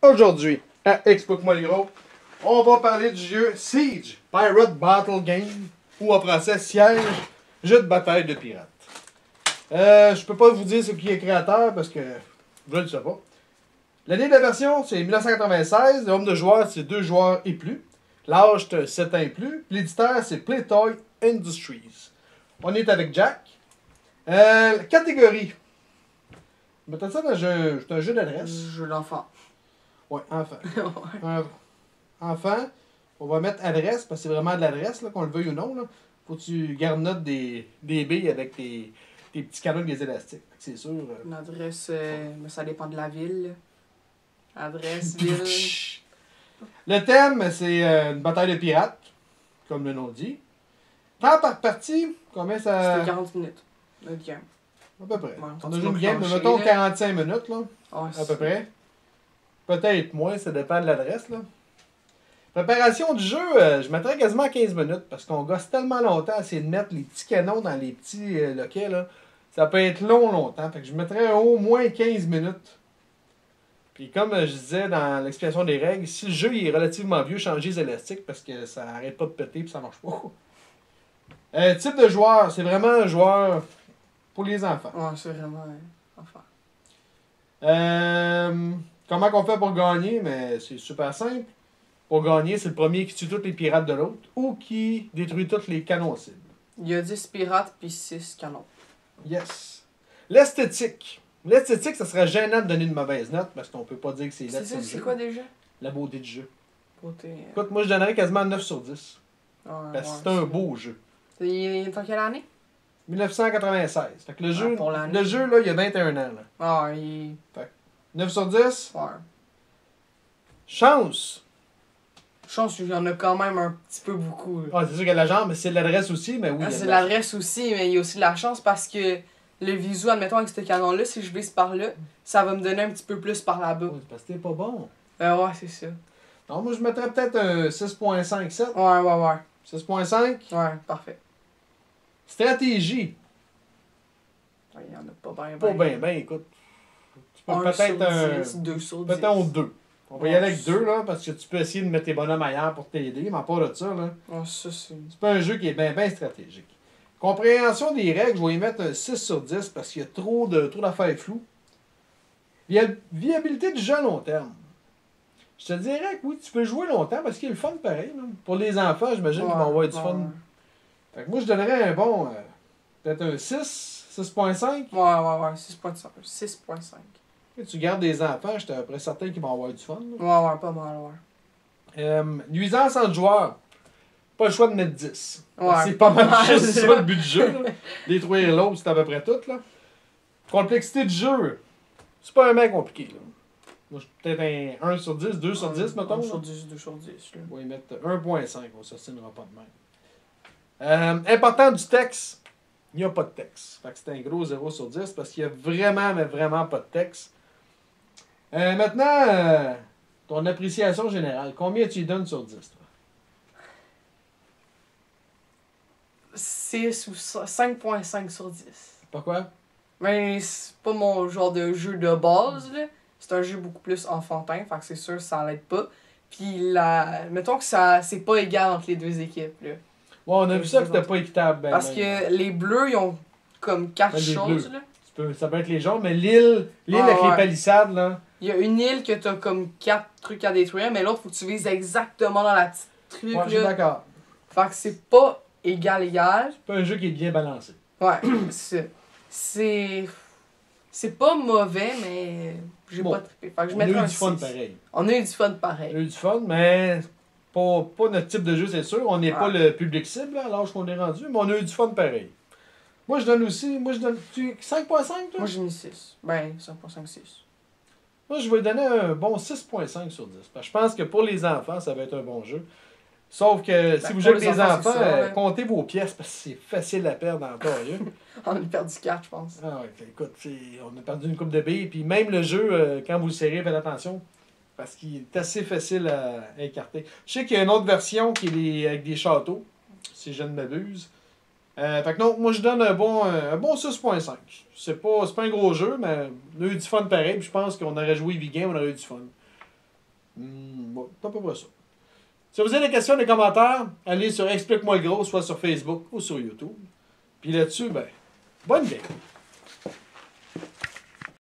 Aujourd'hui, à Xbox Moliro, on va parler du jeu Siege, Pirate Battle Game, ou en français Siège, jeu de bataille de pirates. Je peux pas vous dire ce qui est créateur parce que je ne le sais pas. L'année de la version, c'est 1996. Le nombre de joueurs, c'est 2 joueurs et plus. L'âge, c'est 7 ans et plus. L'éditeur, c'est Playtoy Industries. On est avec Jack. Catégorie. Mettons ça dans un jeu d'adresse. Jeu d'enfant. Ouais, enfant. Enfant, on va mettre adresse, parce que c'est vraiment de l'adresse, qu'on le veuille ou non. Là. Faut que tu gardes note des billes avec tes petits canons avec des élastiques. C'est sûr. Une adresse, mais ça dépend de la ville. Adresse, ville. Le thème, c'est une bataille de pirates, comme le nom dit. Temps par partie, combien ça... C'était 40 minutes, notre game. À peu près. Ouais, on a joué une game de, mettons, 45 minutes, là, ouais, à peu près. Peut-être moins, ça dépend de l'adresse, là. Préparation du jeu, je mettrais quasiment 15 minutes, parce qu'on gosse tellement longtemps à essayer de mettre les petits canons dans les petits loquets, là. Ça peut être longtemps, fait que je mettrais au moins 15 minutes. Puis comme je disais dans l'explication des règles, si le jeu il est relativement vieux, changez les élastiques, parce que ça arrête pas de péter, puis ça marche pas. Type de joueur, c'est vraiment un joueur pour les enfants. Ouais, c'est vraiment enfant. Comment qu'on fait pour gagner? Mais c'est super simple. Pour gagner, c'est le premier qui tue tous les pirates de l'autre ou qui détruit tous les canons cibles. Il y a 10 pirates puis 6 canons. Yes. L'esthétique. L'esthétique, ça serait gênant de donner une mauvaise note parce qu'on peut pas dire que c'est laid. C'est quoi déjà? La beauté du jeu. Beauté. Écoute, moi je donnerais quasiment 9 sur 10. Ouais, Parce que c'est un beau jeu. Il est en quelle année? 1996. Fait que le jeu, pour le jeu là, il y a 21 ans. Là. Ah, il... 9 sur 10. Ouais. Chance. Chance, il y en a quand même un petit peu beaucoup. Ah, c'est sûr qu'il y a la jambe, mais c'est l'adresse aussi, mais oui. C'est l'adresse aussi, mais il y a aussi de la chance parce que le visu, admettons avec ce canon-là, si je vise par là, ça va me donner un petit peu plus par là-bas. Oh, parce que t'es pas bon. Ouais, c'est ça. Non, moi je mettrais peut-être un 6.57. Ouais. 6.5. Ouais, parfait. Stratégie. Il y en a pas bien. Pas bien, écoute. Tu peux peut-être un. 2 sur 10. Peut-être un 2. On va y aller avec 2 là, parce que tu peux essayer de mettre tes bonhommes ailleurs pour t'aider, mais à part de ça, là. Oh, ça, c'est pas un jeu qui est bien stratégique. Compréhension des règles, je vais y mettre un 6 sur 10 parce qu'il y a trop d'affaires floues. Viabilité du jeu à long terme. Je te dirais que oui, tu peux jouer longtemps parce qu'il y a le fun pareil. Là. Pour les enfants, j'imagine qu'ils vont avoir du fun. Fait que moi, je donnerais un bon, peut-être un 6, 6.5. Ouais, 6.5. 6.5. Tu gardes des enfants, j'étais à peu près certain qu'ils vont avoir du fun. Là. Ouais, pas mal, ouais. Nuisance entre joueurs. Pas le choix de mettre 10. Ouais, c'est pas mal juste ça le but du jeu. Là. Détruire l'autre, c'est à peu près tout. Là. Complexité du jeu. C'est pas un mec compliqué. Là. Moi, peut-être un 1 sur 10, 2 sur 10, mettons. 1 sur 10, 2 sur 10. Là. On va y mettre 1.5, on s'ostinera pas de même. Important du texte. Il n'y a pas de texte. Fait que c'est un gros 0 sur 10 parce qu'il y a vraiment, mais vraiment pas de texte. Maintenant, ton appréciation générale. Combien tu y donnes sur 10, toi? 6 ou 5.5 sur 10. Pourquoi? Mais c'est pas mon genre de jeu de base, là. C'est un jeu beaucoup plus enfantin, fait que c'est sûr ça l'aide pas. Puis mettons que c'est pas égal entre les deux équipes, là. Ouais, on a vu ça que c'était pas équitable. Parce que les bleus, ils ont comme 4 choses, bleus. là. Ça peut être les jaunes, mais l'île avec les palissades, là. Il y a une île que t'as comme 4 trucs à détruire, mais l'autre, faut que tu vises exactement dans la petite truc, ouais, je suis d'accord. Fait que c'est pas égal. C'est pas un jeu qui est bien balancé. Ouais, c'est pas mauvais, mais j'ai pas trippé. Fait que je mettrais un 6. On a eu du fun pareil. On a eu du fun pareil. On a eu du fun, mais pas notre type de jeu, c'est sûr. On n'est pas le public cible, à l'âge qu'on est rendu, mais on a eu du fun pareil. Moi, je donne 5.5, toi? Moi, j'ai mis 6. Ben, 5.5, 6. Moi, je vais lui donner un bon 6.5 sur 10. Parce que je pense que pour les enfants, ça va être un bon jeu. Sauf que si vous jouez avec des enfants, comptez vos pièces parce que c'est facile à perdre en parieux. On a perdu 4, je pense. Ah ouais, écoute, on a perdu une coupe de billes. Puis même le jeu, quand vous le serrez, faites attention. Parce qu'il est assez facile à écarter. Je sais qu'il y a une autre version qui est avec des châteaux, si je ne m'abuse. Fait que non, moi je donne un bon 6.5. C'est pas un gros jeu, mais on a eu du fun pareil. Puis je pense qu'on aurait joué Vigan, on aurait eu du fun. Bon, c'est à peu près ça. Si vous avez des questions, des commentaires, allez sur Explique-moi le gros, soit sur Facebook ou sur YouTube. Puis là-dessus, ben, bonne game.